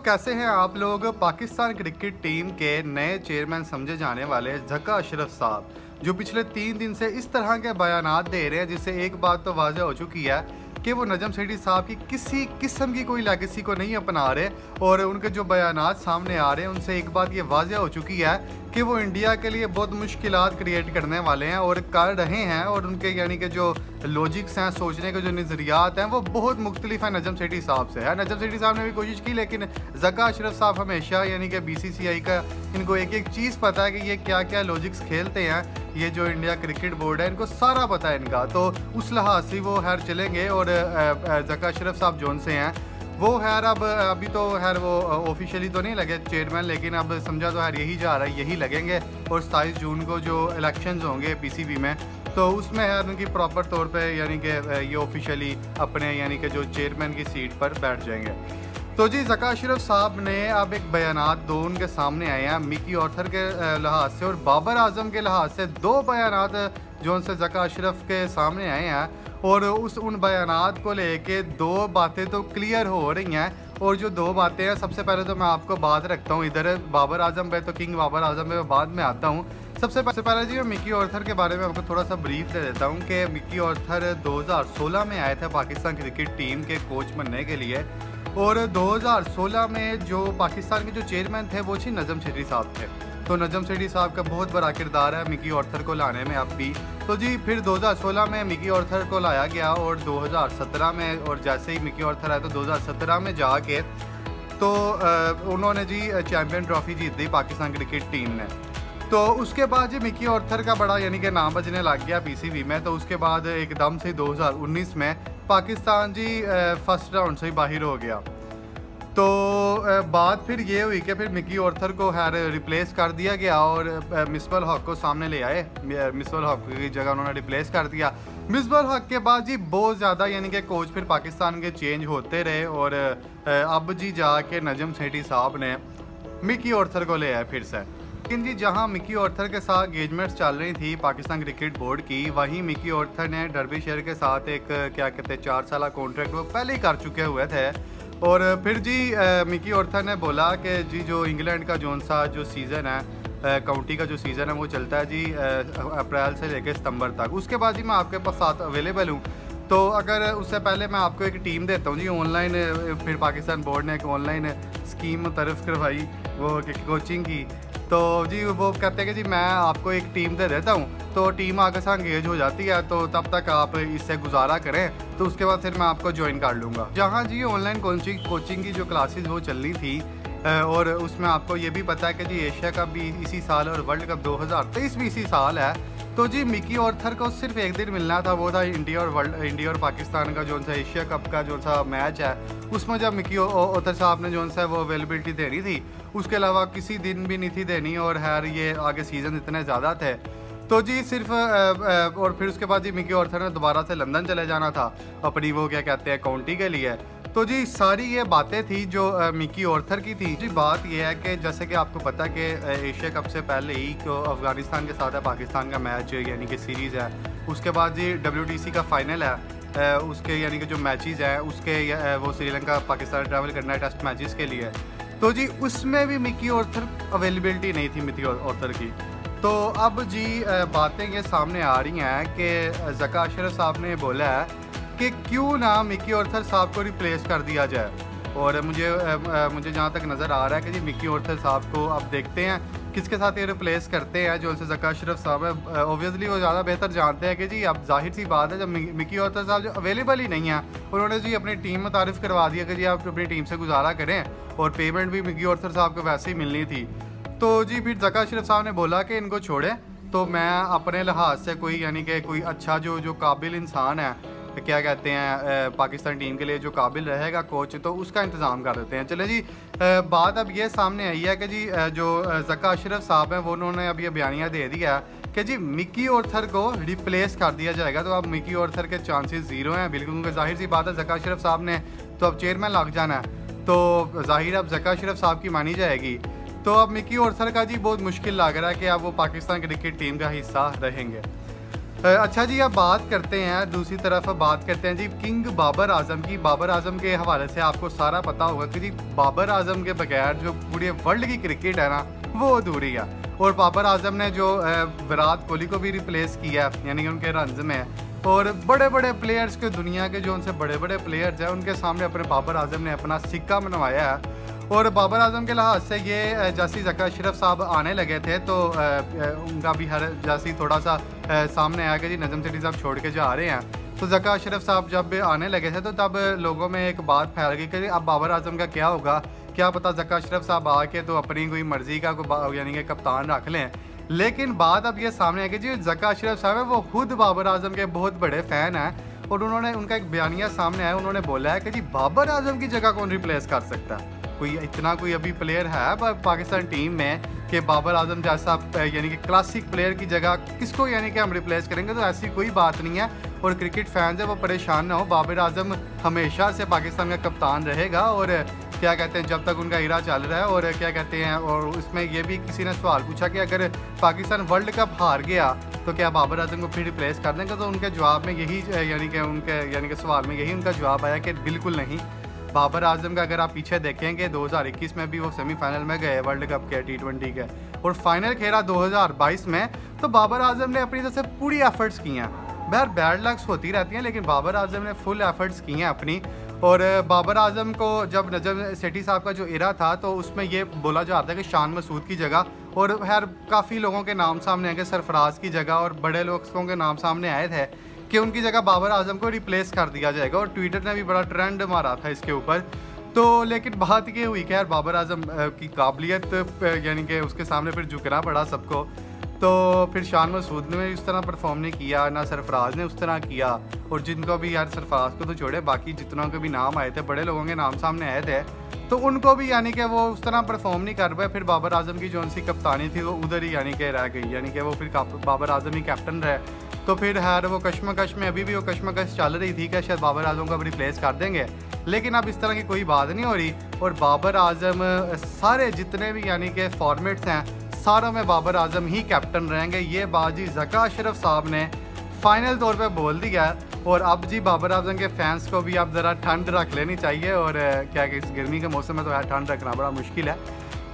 कैसे हैं आप लोग। पाकिस्तान क्रिकेट टीम के नए चेयरमैन समझे जाने वाले जका अशरफ साहब जो पिछले 3 दिन से इस तरह के बयानात दे रहे हैं, जिससे एक बात तो वाज़ह हो चुकी है कि वो नजम सेठी साहब की किसी किस्म की कोई लेगेसी को नहीं अपना रहे। और उनके जो बयानात सामने आ रहे हैं उनसे एक बात ये वाज़ह हो चुकी है कि वो इंडिया के लिए बहुत मुश्किलात क्रिएट करने वाले हैं और कर रहे हैं। और उनके यानी कि जो लॉजिक्स हैं, सोचने के जो नज़रियात हैं, वो बहुत मुख्तलिफ है नजम सेठी साहब से है। नजम सेठी साहब ने भी कोशिश की, लेकिन जका अशरफ साहब हमेशा यानी कि BCCI का इनको एक एक चीज़ पता है कि ये क्या क्या लॉजिक्स खेलते हैं। ये जो इंडिया क्रिकेट बोर्ड है इनको सारा पता है इनका, तो उस लिहाज से वो खैर चलेंगे। और जका अशरफ साहब जोन से हैं वो खैर अब अभी तो खैर वो ऑफिशियली तो नहीं लगे चेयरमैन, लेकिन अब समझा तो खैर यही जा रहा है, यही लगेंगे। और 27 जून को जो इलेक्शंस होंगे PCB में, तो उसमें खैर उनकी प्रॉपर तौर पे यानी कि ये ऑफिशियली अपने यानी कि जो चेयरमैन की सीट पर बैठ जाएंगे। तो जी जका अशरफ साहब ने अब एक बयानात दो उनके सामने आए हैं मिकी ऑर्थर के लिहाज से और बाबर आजम के लिहाज से। दो बयानात जो उनसे जका अशरफ के सामने आए हैं और उन बयानात को लेके दो बातें तो क्लियर हो रही हैं। और जो दो बातें हैं, सबसे पहले तो मैं आपको बात रखता हूँ इधर बाबर आजम पे, तो किंग बाबर आजम पे मैं बाद में आता हूँ। सबसे पहले जी मैं मिकी ऑर्थर के बारे में आपको थोड़ा सा ब्रीफ दे देता हूँ कि मिकी ऑर्थर 2016 में आए थे पाकिस्तान क्रिकेट टीम के कोच बनने के लिए। और 2016 में जो पाकिस्तान के जो चेयरमैन थे वो जी नजम सेठी साहब थे। तो नजम सेठी साहब का बहुत बड़ा किरदार है मिकी ऑर्थर को लाने में अब भी। तो जी फिर 2016 में मिकी ऑर्थर को लाया गया और 2017 में, और जैसे ही मिकी ऑर्थर आया तो 2017 में जाके तो उन्होंने जी चैम्पियन ट्रॉफी जीत दी पाकिस्तान क्रिकेट टीम ने। तो उसके बाद जी मिकी ऑर्थर का बड़ा यानी कि नाम बजने लग गया PCB में। तो उसके बाद एकदम से 2019 में पाकिस्तान जी फर्स्ट राउंड से ही बाहर हो गया। तो बात फिर ये हुई कि फिर मिकी ऑर्थर को खैर रिप्लेस कर दिया गया और मिसबाह हक को सामने ले आए। मिसबाह हक की जगह उन्होंने रिप्लेस कर दिया। मिसबाह हक के बाद जी बहुत ज़्यादा यानी कि कोच फिर पाकिस्तान के चेंज होते रहे और अब जी जाके नजम सेठी साहब ने मिकी ऑर्थर को ले आए फिर से। लेकिन जी जहां मिकी ऑर्थर के साथ एंगेजमेंट्स चल रही थी पाकिस्तान क्रिकेट बोर्ड की, वहीं मिकी ऑर्थर ने डर्बीशायर के साथ एक क्या कहते हैं 4 साल कॉन्ट्रैक्ट वो पहले ही कर चुके हुए थे। और फिर जी मिकी ऑर्थर ने बोला कि जी जो इंग्लैंड का जो सीज़न है काउंटी का जो सीज़न है वो चलता है जी अप्रैल से लेकर सितंबर तक। उसके बाद जी मैं आपके पास साथ अवेलेबल हूँ। तो अगर उससे पहले मैं आपको एक टीम देता हूँ जी ऑनलाइन। फिर पाकिस्तान बोर्ड ने एक ऑनलाइन स्कीम मुतरफ़ करवाई वो कोचिंग की। तो जी वो कहते हैं कि जी मैं आपको एक टीम दे देता हूँ, तो टीम आगे से इंगेज हो जाती है, तो तब तक आप इससे गुजारा करें, तो उसके बाद फिर मैं आपको ज्वाइन कर लूँगा। जहाँ जी ऑनलाइन कोचिंग की जो क्लासेस वो चल रही थी और उसमें आपको ये भी पता है कि जी एशिया कप भी इसी साल और वर्ल्ड कप 2023 भी इसी साल है। तो जी मिकी ऑर्थर को सिर्फ एक दिन मिलना था, वो था इंडिया और पाकिस्तान का जो सा एशिया कप का जो सा मैच है, उसमें जब मिकी ऑर्थर साहब ने जो सा वो अवेलेबिलिटी देनी थी, उसके अलावा किसी दिन भी नहीं थी देनी। और खैर ये आगे सीज़न इतने ज़्यादा थे तो जी सिर्फ और फिर उसके बाद जी मिकी ऑर्थर ने दोबारा से लंदन चले जाना था अपनी वो क्या कहते हैं काउंटी के लिए। तो जी सारी ये बातें थी जो मिकी ऑर्थर की थी। जी बात ये है कि जैसे कि आपको पता है कि एशिया कप से पहले ही तो अफ़गानिस्तान के साथ है पाकिस्तान का मैच यानी कि सीरीज़ है। उसके बाद जी WTC का फ़ाइनल है, उसके यानी कि जो मैचेस हैं उसके वो श्रीलंका पाकिस्तान ट्रैवल करना है टेस्ट मैचेस के लिए। तो जी उसमें भी मिकी ऑर्थर अवेलेबिलिटी नहीं थी मिकी ऑर्थर की। तो अब जी बातें ये सामने आ रही हैं कि जका अशरफ साहब ने बोला है कि क्यों ना मिकी ऑर्थर साहब को रिप्लेस कर दिया जाए। और मुझे जहाँ तक नज़र आ रहा है कि जी मिकी ऑर्थर साहब को अब देखते हैं किसके साथ ये रिप्लेस करते हैं। जो उनसे जका अशरफ साहब है ऑब्वियसली वो ज़्यादा बेहतर जानते हैं कि जी अब जाहिर सी बात है जब मिकी ऑर्थर साहब जो अवेलेबल ही नहीं है, उन्होंने जी अपनी टीम में तारीफ़ करवा दिया कि जी आप अपनी टीम से गुजारा करें और पेमेंट भी मिकी ऑर्थर साहब को वैसे ही मिलनी थी। तो जी फिर जका अशरफ साहब ने बोला कि इनको छोड़ें, तो मैं अपने लिहाज से कोई यानी कि कोई अच्छा जो काबिल इंसान है क्या कहते हैं पाकिस्तान टीम के लिए जो काबिल रहेगा कोच, तो उसका इंतज़ाम कर देते हैं। चले जी बात अब ये सामने आई है कि जी जो जका अशरफ साहब हैं वो उन्होंने अब ये बयानिया दे दिया कि जी मिकी ऑर्थर को रिप्लेस कर दिया जाएगा। तो अब मिकी ऑर्थर के चांसेस ज़ीरो हैं बिल्कुल, क्योंकि जाहिर सी बात है जका अशरफ साहब ने तो अब चेयरमैन लग जाना है, तो जाहिर अब जका अशरफ साहब की मानी जाएगी। तो अब मिकी ऑर्थर का जी बहुत मुश्किल लग रहा है कि अब वो पाकिस्तान क्रिकेट टीम का हिस्सा रहेंगे। अच्छा जी, अब बात करते हैं दूसरी तरफ बात करते हैं जी किंग बाबर आजम की। बाबर आजम के हवाले से आपको सारा पता होगा कि जी बाबर आजम के बगैर जो पूरे वर्ल्ड की क्रिकेट है ना, वो अधूरी है। और बाबर आजम ने जो विराट कोहली को भी रिप्लेस किया है, यानी कि उनके रन्स में, और बड़े बड़े प्लेयर्स के दुनिया के जो उनसे बड़े बड़े प्लेयर्स हैं उनके सामने अपने बाबर आजम ने अपना सिक्का मनवाया है। और बाबर आजम के लिहाज से ये जैसे ज़का अशरफ साहब आने लगे थे तो उनका भी हर जैसे थोड़ा सा सामने आया कि जी नजम सेठी साहब छोड़ के जा रहे हैं। तो ज़का अशरफ साहब जब आने लगे थे तो तब लोगों में एक बात फैल गई कि अब बाबर आजम का क्या होगा, क्या पता ज़का अशरफ साहब आके तो अपनी कोई मर्ज़ी का यानी कि कप्तान रख लें। लेकिन बात अब ये सामने है कि जी ज़का अशरफ साहब है वो खुद बाबर आजम के बहुत बड़े फ़ैन हैं। और उन्होंने उनका एक बयानिया सामने आया, उन्होंने बोला है कि जी बाबर आजम की जगह कौन रिप्लेस कर सकता है। कोई इतना कोई अभी प्लेयर है पाकिस्तान टीम में कि बाबर आजम जैसा यानी कि क्लासिक प्लेयर की जगह किसको यानी कि हम रिप्लेस करेंगे, तो ऐसी कोई बात नहीं है। और क्रिकेट फैंस है वो परेशान ना हो, बाबर आजम हमेशा से पाकिस्तान का कप्तान रहेगा। और क्या कहते हैं जब तक उनका इरा चल रहा है। और क्या कहते हैं, और इसमें ये भी किसी ने सवाल पूछा कि अगर पाकिस्तान वर्ल्ड कप हार गया तो क्या बाबर आजम को फिर रिप्लेस कर देंगे, तो उनके जवाब में यही यानी कि सवाल में यही उनका जवाब आया कि बिल्कुल नहीं। बाबर आजम का अगर आप पीछे देखेंगे 2021 में भी वो सेमीफाइनल में गए वर्ल्ड कप के T20 के, और फाइनल खेला 2022 में। तो बाबर आजम ने अपनी तरफ से पूरी एफर्ट्स की हैं। बहर बैड लक्स होती रहती हैं लेकिन बाबर आजम ने फुल एफर्ट्स की हैं अपनी। और बाबर आजम को जब नजम सेठी साहब का जो इरा था तो उसमें ये बोला जा रहा था कि शान मसूद की जगह, और खैर काफ़ी लोगों के नाम सामने आए कि सरफराज की जगह, और बड़े लोगों के नाम सामने आए थे कि उनकी जगह बाबर आजम को रिप्लेस कर दिया जाएगा। और ट्विटर ने भी बड़ा ट्रेंड मारा था इसके ऊपर। तो लेकिन बात ये हुई कि यार बाबर आजम की काबिलियत यानी कि उसके सामने फिर झुकना पड़ा सबको। तो फिर शान मसूद ने इस तरह परफॉर्म नहीं किया, ना सरफराज ने उस तरह किया। और जिनको भी यार सरफराज को तो छोड़े, बाकी जितनों के भी नाम आए थे, बड़े लोगों के नाम सामने आए थे, तो उनको भी यानी कि वो उस तरह परफॉर्म नहीं कर पाए। फिर बाबर आजम की जो उनकी कप्तानी थी वो उधर ही यानी कि रह गई, यानी कि वो फिर बाबर आजम ही कैप्टन रहे। तो फिर है वो कश्मकश में, अभी भी वो कश्मकश चल रही थी कि शायद बाबर आजम को अब रिप्लेस कर देंगे, लेकिन अब इस तरह की कोई बात नहीं हो रही। और बाबर आजम सारे जितने भी यानी कि फॉर्मेट्स हैं सारों में बाबर आजम ही कैप्टन रहेंगे। ये बाजी ज़का अशरफ साहब ने फाइनल तौर पे बोल दिया है। और अब जी बाबर आजम के फैंस को भी अब ज़रा ठंड रख लेनी चाहिए। और क्या कि इस गर्मी के मौसम में तो यार ठंड रखना बड़ा मुश्किल है,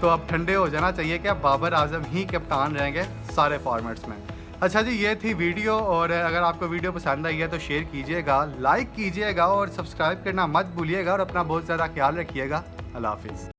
तो अब ठंडे हो जाना चाहिए कि अब बाबर आजम ही कप्तान रहेंगे सारे फॉर्मेट्स में। अच्छा जी, ये थी वीडियो। और अगर आपको वीडियो पसंद आई है तो शेयर कीजिएगा, लाइक कीजिएगा और सब्सक्राइब करना मत भूलिएगा। और अपना बहुत ज़्यादा ख्याल रखिएगा। अल्लाह हाफिज़।